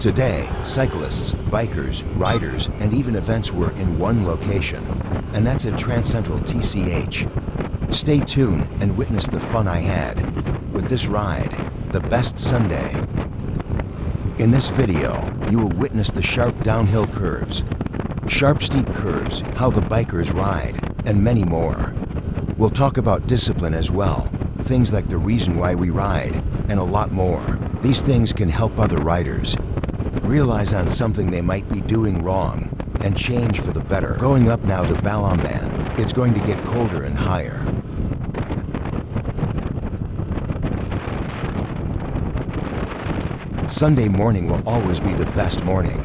Today, cyclists, bikers, riders, and even events were in one location, and that's at Transcentral TCH. Stay tuned and witness the fun I had with this ride, the best Sunday. In this video, you will witness the sharp downhill curves, sharp steep curves, how the bikers ride, and many more. We'll talk about discipline as well, things like the reason why we ride, and a lot more. These things can help other riders realize on something they might be doing wrong and change for the better. Going up now to Balamban, it's going to get colder and higher. Sunday morning will always be the best morning.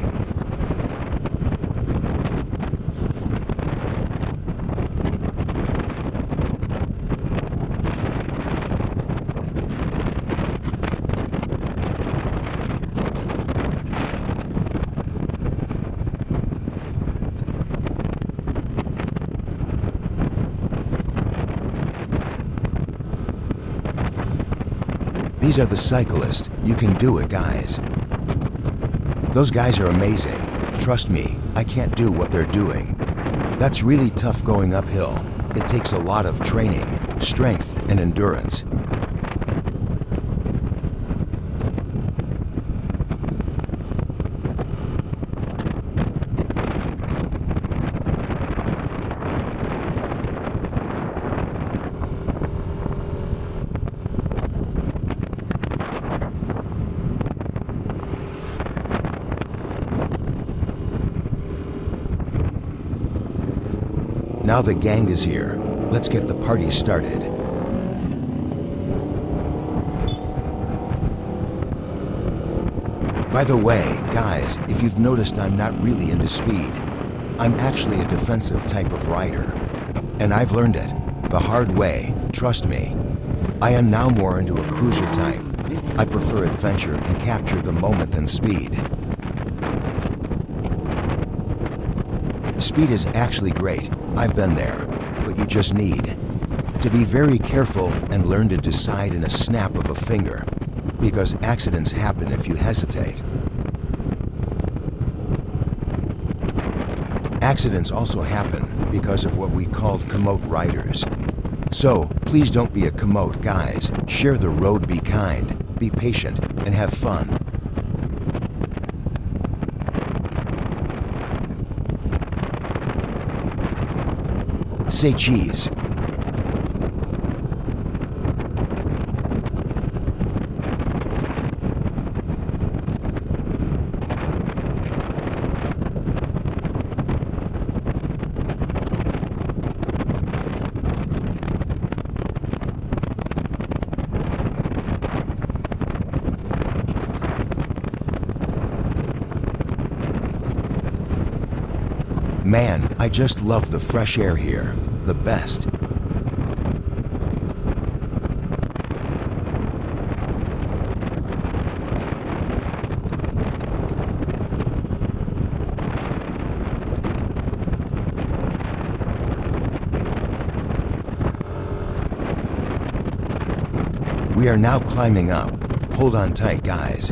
These are the cyclists. You can do it, guys. Those guys are amazing. Trust me, I can't do what they're doing. That's really tough going uphill. It takes a lot of training, strength, and endurance. Now the gang is here. Let's get the party started. By the way, guys, if you've noticed, I'm not really into speed. I'm actually a defensive type of rider. And I've learned it the hard way, trust me. I am now more into a cruiser type. I prefer adventure and capture the moment than speed. Speed is actually great. I've been there, but you just need to be very careful and learn to decide in a snap of a finger, because accidents happen if you hesitate. Accidents also happen because of what we called camote riders. So please don't be a camote, guys. Share the road, be kind, be patient, and have fun. Say cheese. Man, I just love the fresh air here. The best. We are now climbing up. Hold on tight, guys.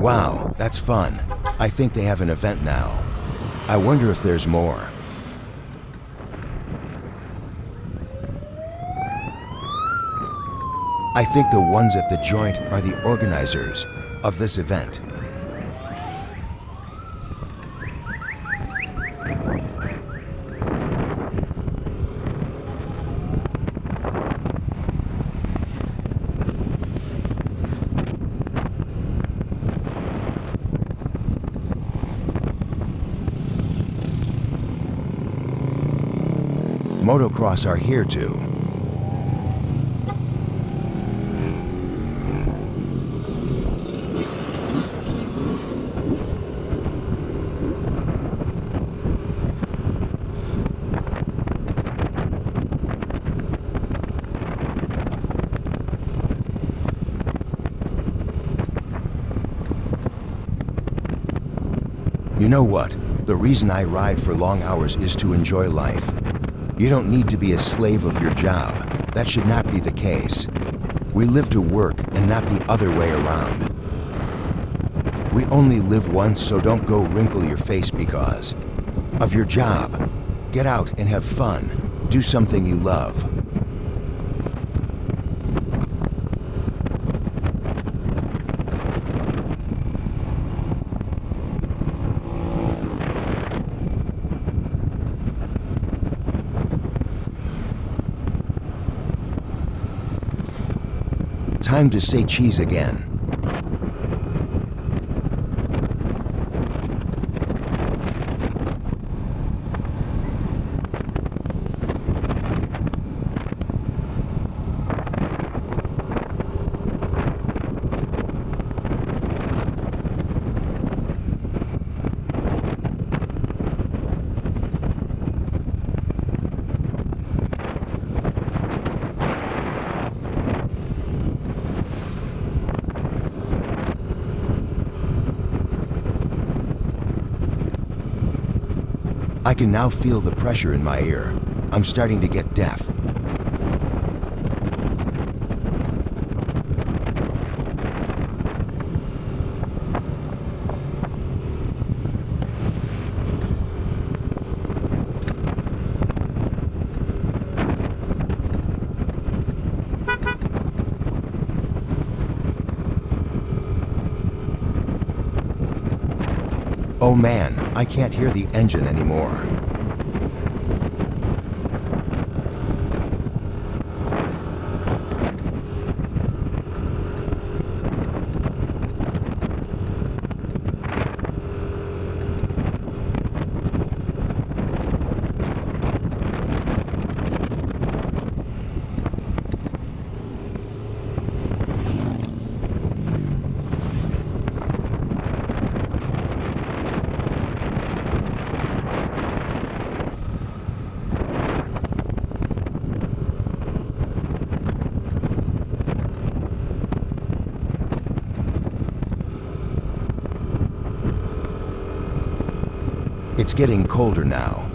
Wow, that's fun. I think they have an event now. I wonder if there's more. I think the ones at the joint are the organizers of this event. Motocross are here too. know what? The reason I ride for long hours is to enjoy life. You don't need to be a slave of your job. That should not be the case. We live to work and not the other way around. We only live once, so don't go wrinkle your face because of your job. Get out and have fun. Do something you love. Time to say cheese again. I can now feel the pressure in my ear. I'm starting to get deaf. Oh man, I can't hear the engine anymore. It's getting colder now.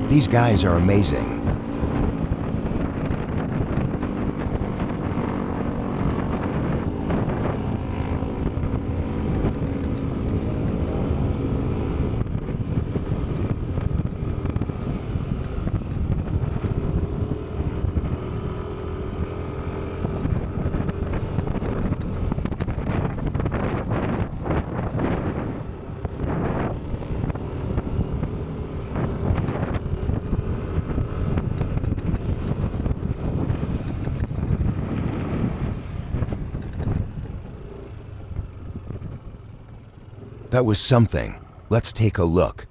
These guys are amazing. That was something. Let's take a look.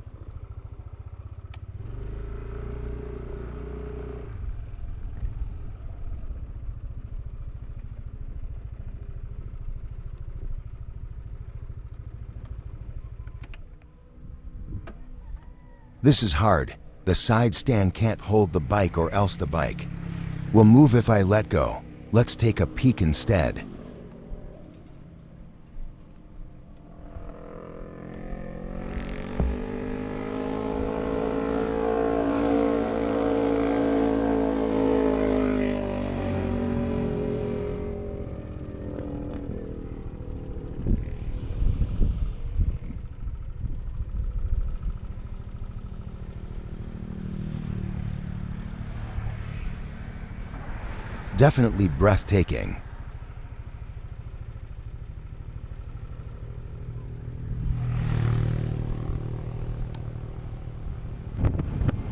This is hard. The side stand can't hold the bike or else the bike will move if I let go. Let's take a peek instead. Definitely breathtaking.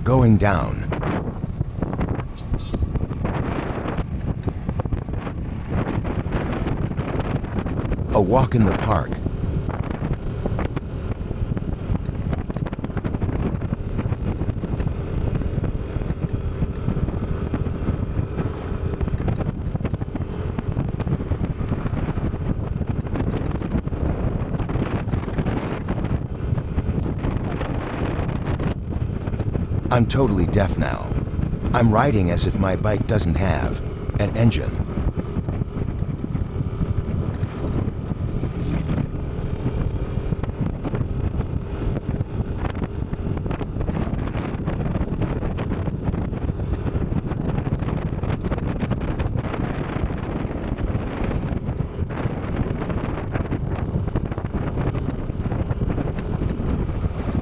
Going down. A walk in the park. I'm totally deaf now. I'm riding as if my bike doesn't have an engine.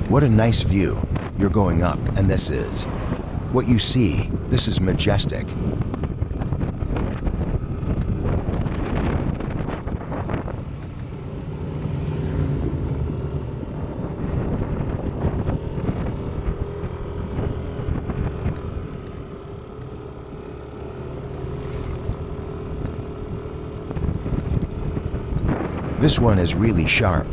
What a nice view. You're going up, and this is what you see. This is majestic. This one is really sharp.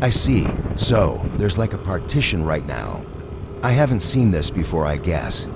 I see. So, there's like a partition right now. I haven't seen this before, I guess.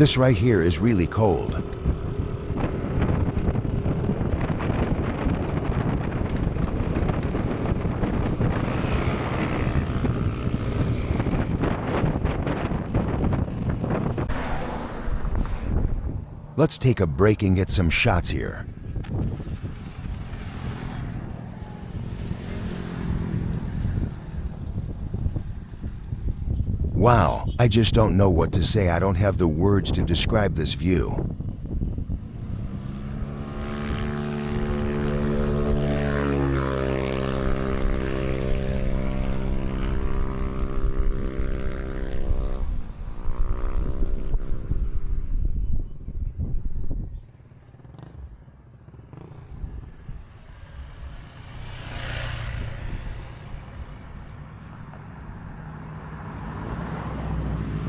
This right here is really cold. Let's take a break and get some shots here. Wow, I just don't know what to say. I don't have the words to describe this view.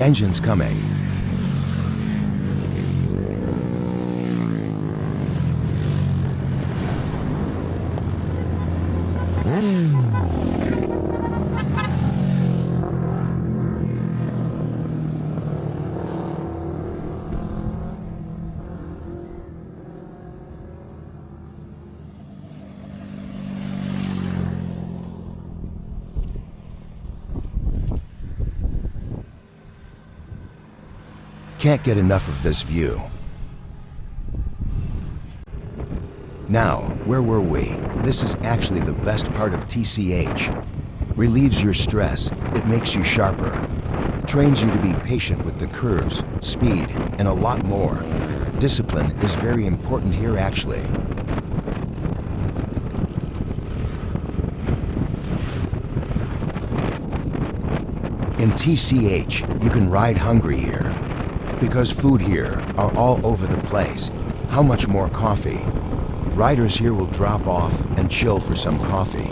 Engine's coming. Can't get enough of this view. Now, where were we? This is actually the best part of TCH. Relieves your stress, it makes you sharper. Trains you to be patient with the curves, speed, and a lot more. Discipline is very important here actually. In TCH, you can ride hungry here. Because food here are all over the place. How much more coffee? Riders here will drop off and chill for some coffee.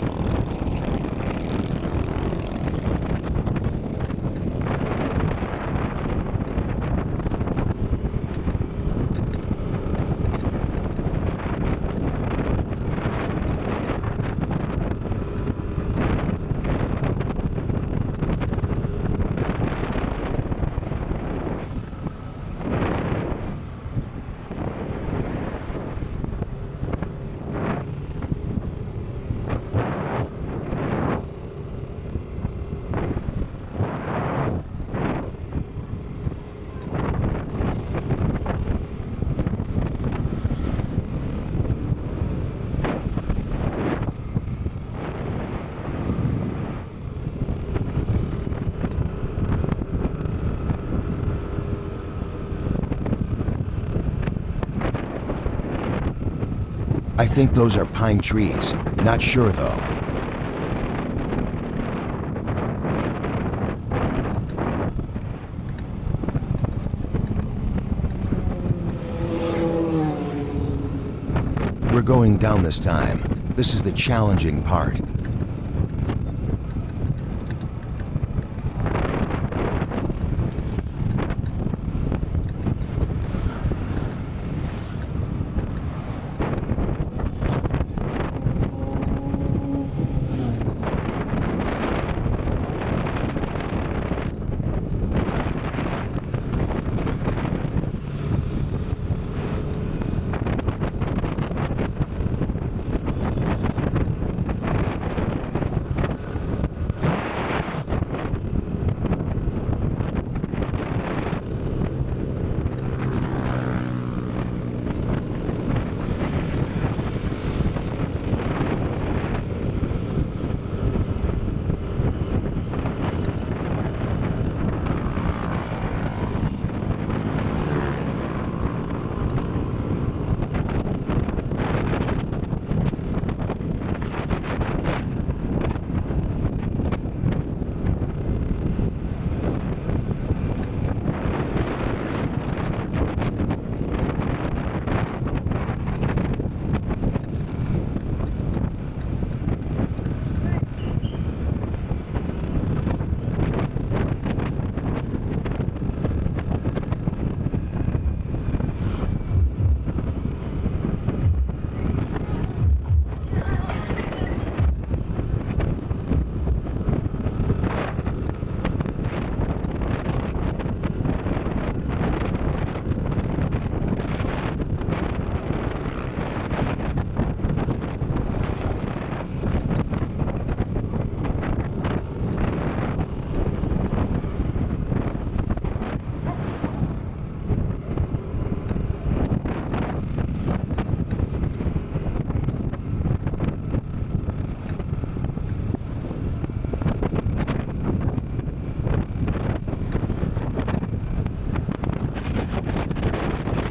I think those are pine trees. Not sure though. We're going down this time. This is the challenging part.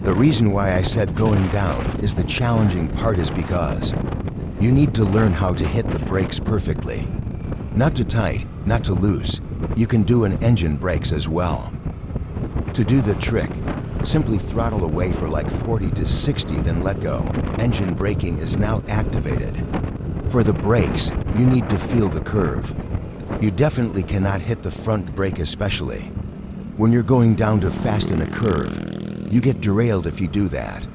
The reason why I said going down is the challenging part is because you need to learn how to hit the brakes perfectly. Not too tight, not too loose. You can do an engine brakes as well. To do the trick, simply throttle away for like 40 to 60, then let go. Engine braking is now activated. For the brakes, you need to feel the curve. You definitely cannot hit the front brake especially. When you're going down too fast in a curve, you get derailed if you do that.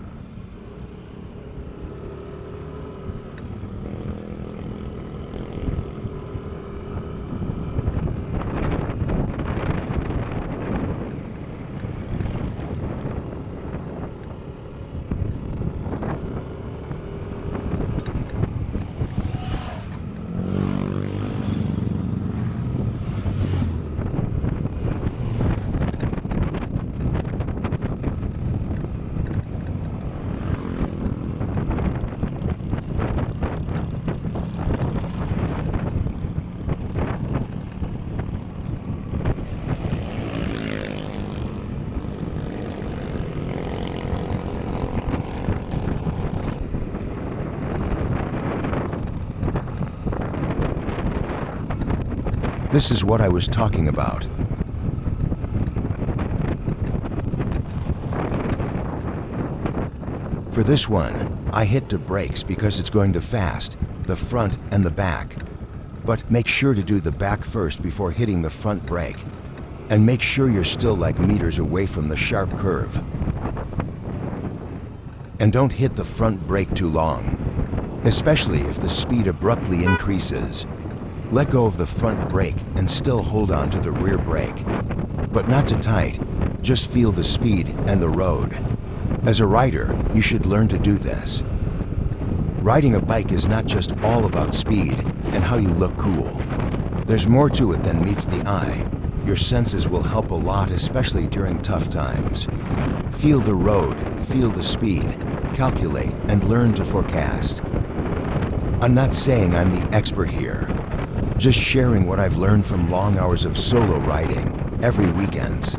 This is what I was talking about. For this one, I hit the brakes because it's going too fast, the front and the back. But make sure to do the back first before hitting the front brake. And make sure you're still like meters away from the sharp curve. And don't hit the front brake too long, especially if the speed abruptly increases. Let go of the front brake and still hold on to the rear brake. But not too tight, just feel the speed and the road. As a rider, you should learn to do this. Riding a bike is not just all about speed and how you look cool. There's more to it than meets the eye. Your senses will help a lot, especially during tough times. Feel the road, feel the speed, calculate, and learn to forecast. I'm not saying I'm the expert here. Just sharing what I've learned from long hours of solo riding every weekends.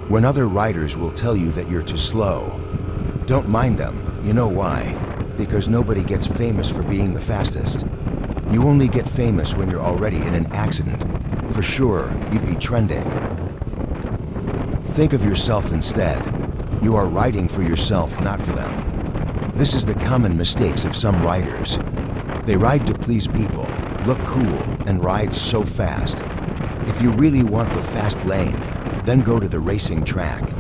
When other riders will tell you that you're too slow, don't mind them. You know why? Because nobody gets famous for being the fastest. You only get famous when you're already in an accident. For sure, you'd be trending. Think of yourself instead. You are riding for yourself, not for them. This is the common mistakes of some riders. They ride to please people, look cool, and ride so fast. If you really want the fast lane, then go to the racing track.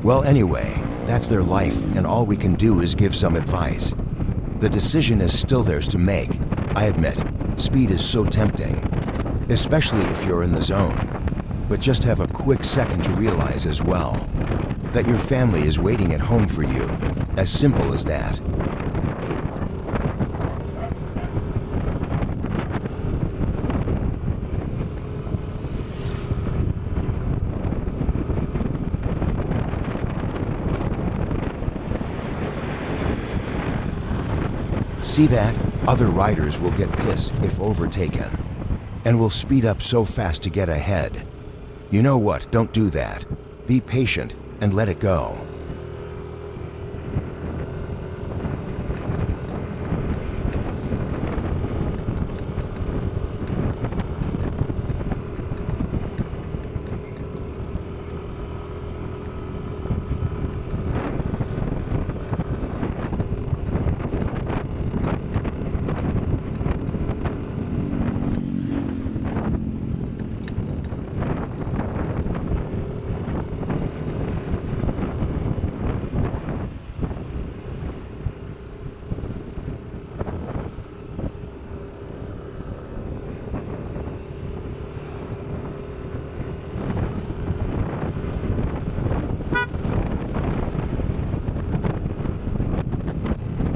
Well, anyway, that's their life, and all we can do is give some advice. The decision is still theirs to make. I admit, speed is so tempting, especially if you're in the zone. But just have a quick second to realize as well that your family is waiting at home for you. As simple as that. See that? Other riders will get pissed if overtaken, and will speed up so fast to get ahead. You know what? Don't do that. Be patient and let it go.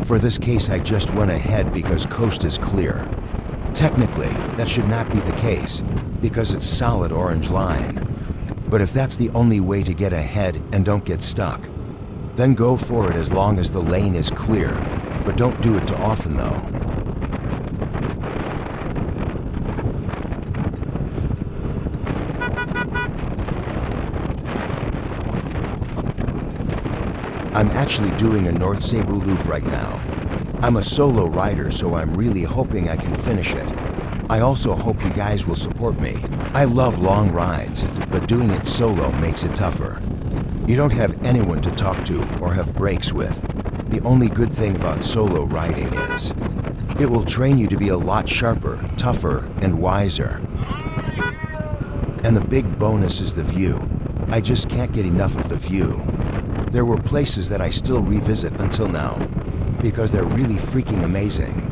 For this case, I just went ahead because coast is clear. Technically, that should not be the case, because it's solid orange line. But if that's the only way to get ahead and don't get stuck, then go for it as long as the lane is clear. But don't do it too often though. I'm actually doing a North Cebu loop right now. I'm a solo rider, so I'm really hoping I can finish it. I also hope you guys will support me. I love long rides, but doing it solo makes it tougher. You don't have anyone to talk to or have breaks with. The only good thing about solo riding is it will train you to be a lot sharper, tougher, and wiser. And the big bonus is the view. I just can't get enough of the view. There were places that I still revisit until now, because they're really freaking amazing.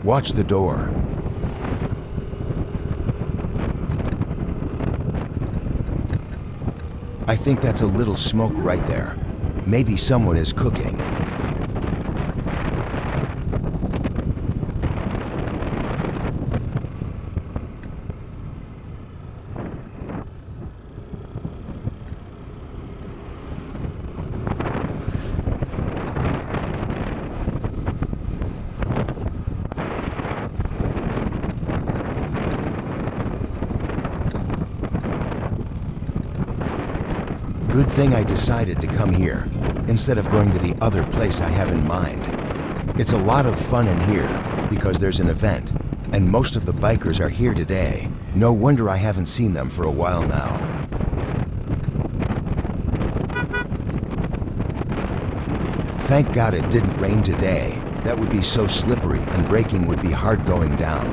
Watch the door. I think that's a little smoke right there. Maybe someone is cooking. Good thing I decided to come here, instead of going to the other place I have in mind. It's a lot of fun in here, because there's an event, and most of the bikers are here today. No wonder I haven't seen them for a while now. Thank God it didn't rain today. That would be so slippery and braking would be hard going down.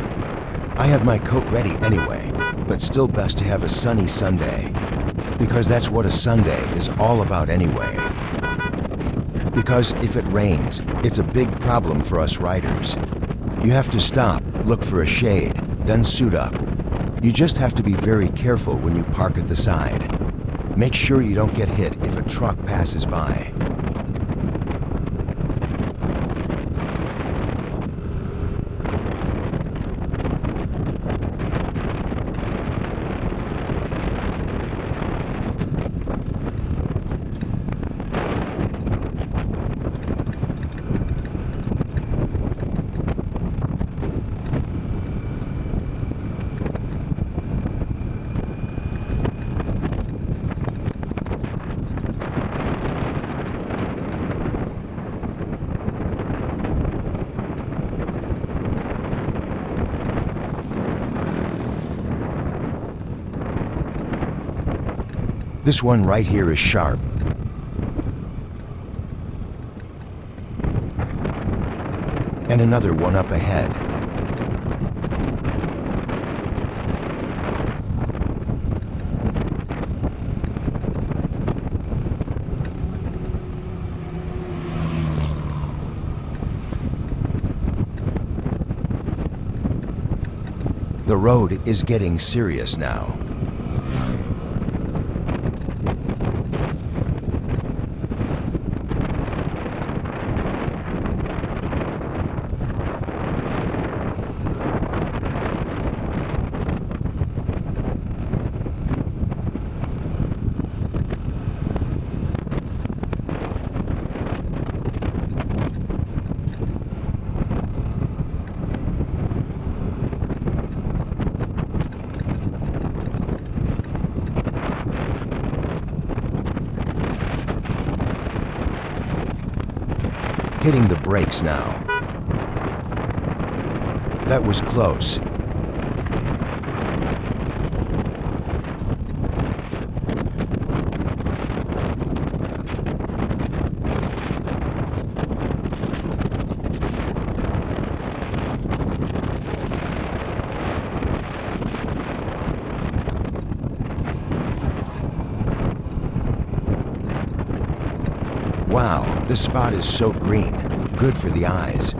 I have my coat ready anyway, but still best to have a sunny Sunday. Because that's what a Sunday is all about anyway. Because if it rains, it's a big problem for us riders. You have to stop, look for a shade, then suit up. You just have to be very careful when you park at the side. Make sure you don't get hit if a truck passes by. This one right here is sharp. And another one up ahead. The road is getting serious now. Hitting the brakes now. That was close. Wow, this spot is so green. Good for the eyes.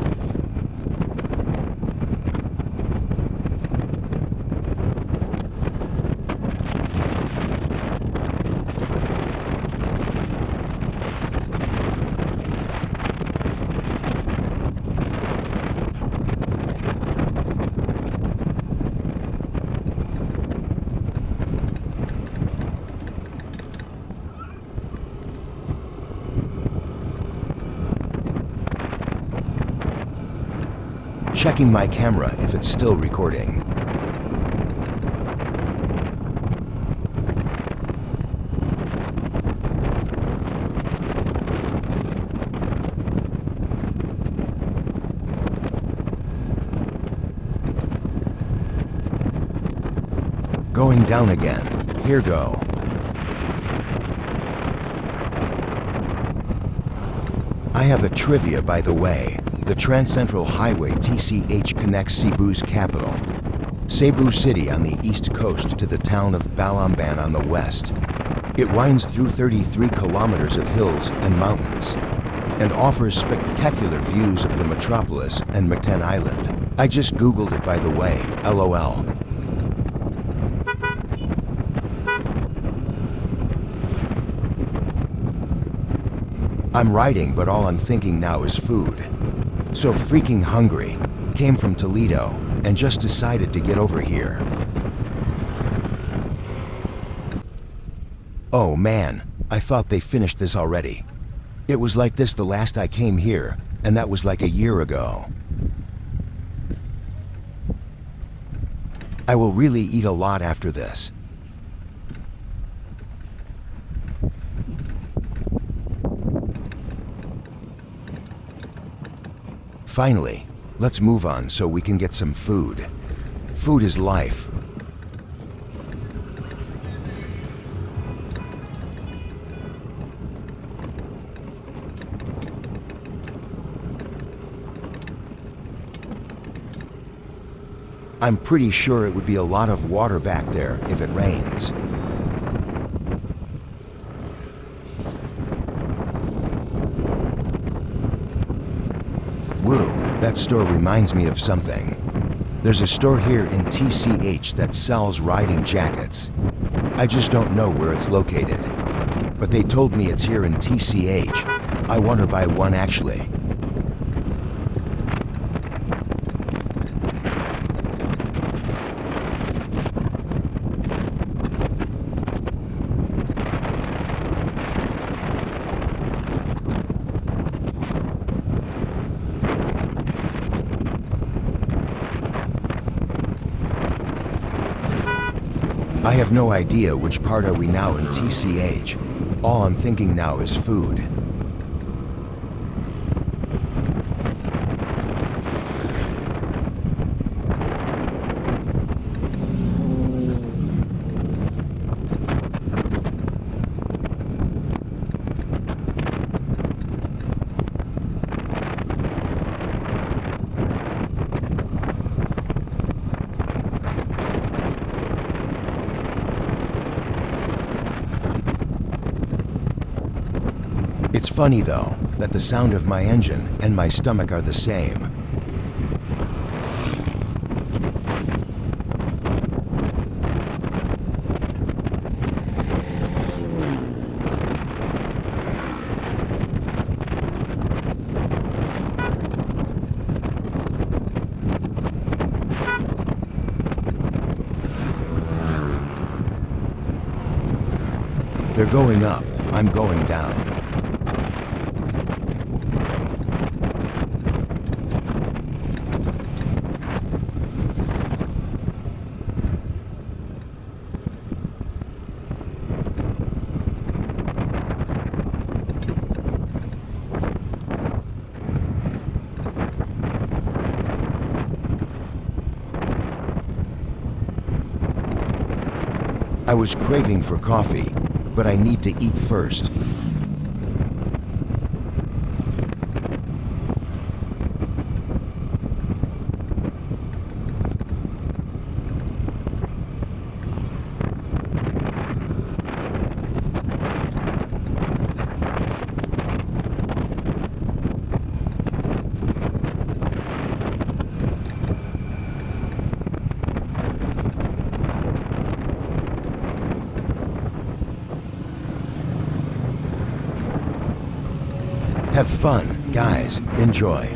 checking my camera if it's still recording. Going down again. Here go. I have a trivia, by the way. The Transcentral Highway TCH connects Cebu's capital, Cebu City, on the east coast to the town of Balamban on the west. It winds through 33 kilometers of hills and mountains and offers spectacular views of the metropolis and Mactan Island. I just Googled it, by the way, LOL. I'm riding, but all I'm thinking now is food. So freaking hungry. Came from Toledo and just decided to get over here. Oh man, I thought they finished this already. It was like this the last I came here, and that was like a year ago. I will really eat a lot after this. Finally, let's move on so we can get some food. Food is life. I'm pretty sure it would be a lot of water back there if it rains. Woo, that store reminds me of something. There's a store here in TCH that sells riding jackets. I just don't know where it's located. But they told me it's here in TCH. I want to buy one actually. I have no idea which part are we now in TCH. All I'm thinking now is food. It's funny though, that the sound of my engine and my stomach are the same. They're going up, I'm going down. I was craving for coffee, but I need to eat first. Have fun, guys. Enjoy.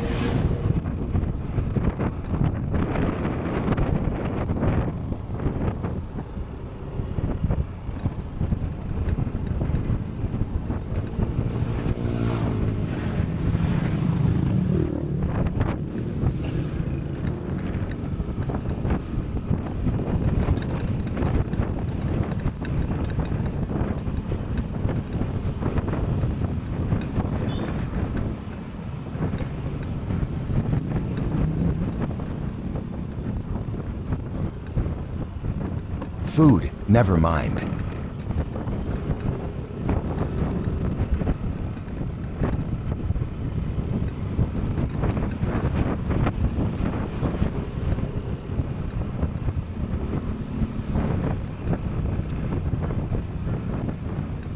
Food, never mind.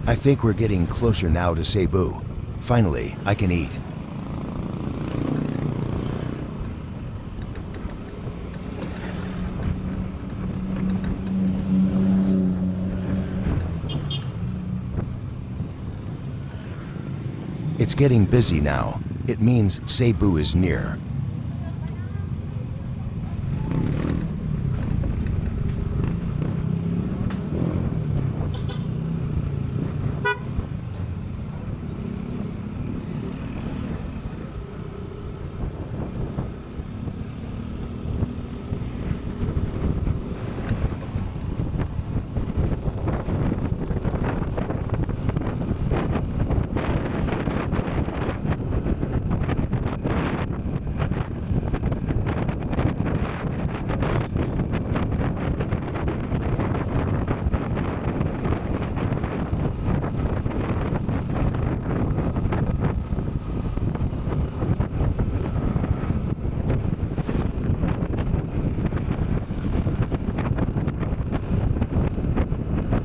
I think we're getting closer now to Cebu. Finally, I can eat. It's getting busy now. It means Cebu is near.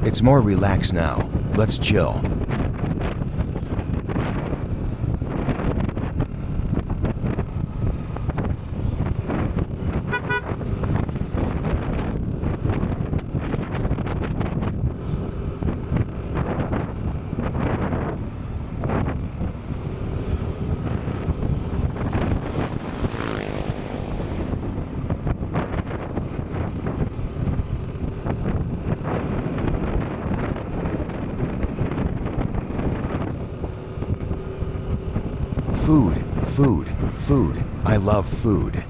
It's more relaxed now. Let's chill. Food, food, food. I love food.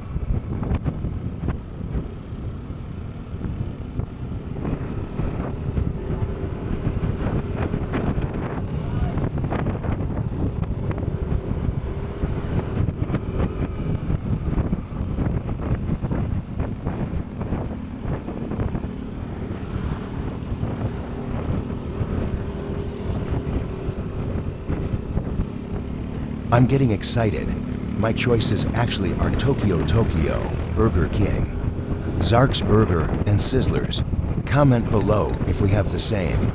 I'm getting excited. My choices actually are Tokyo, Burger King, Zark's Burger, and Sizzlers. Comment below if we have the same.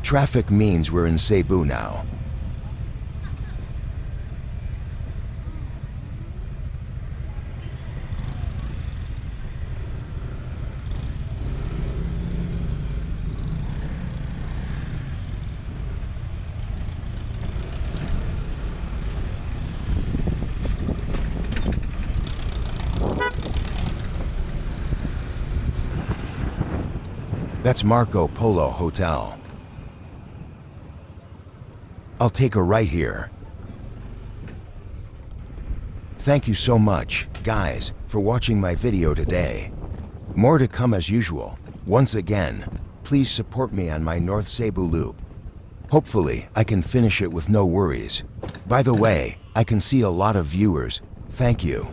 Traffic means we're in Cebu now. That's Marco Polo Hotel. I'll take a right here. Thank you so much, guys, for watching my video today. More to come as usual. Once again, please support me on my North Cebu loop. Hopefully, I can finish it with no worries. By the way, I can see a lot of viewers. Thank you.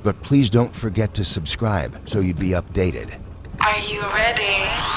But please don't forget to subscribe so you'd be updated. Are you ready?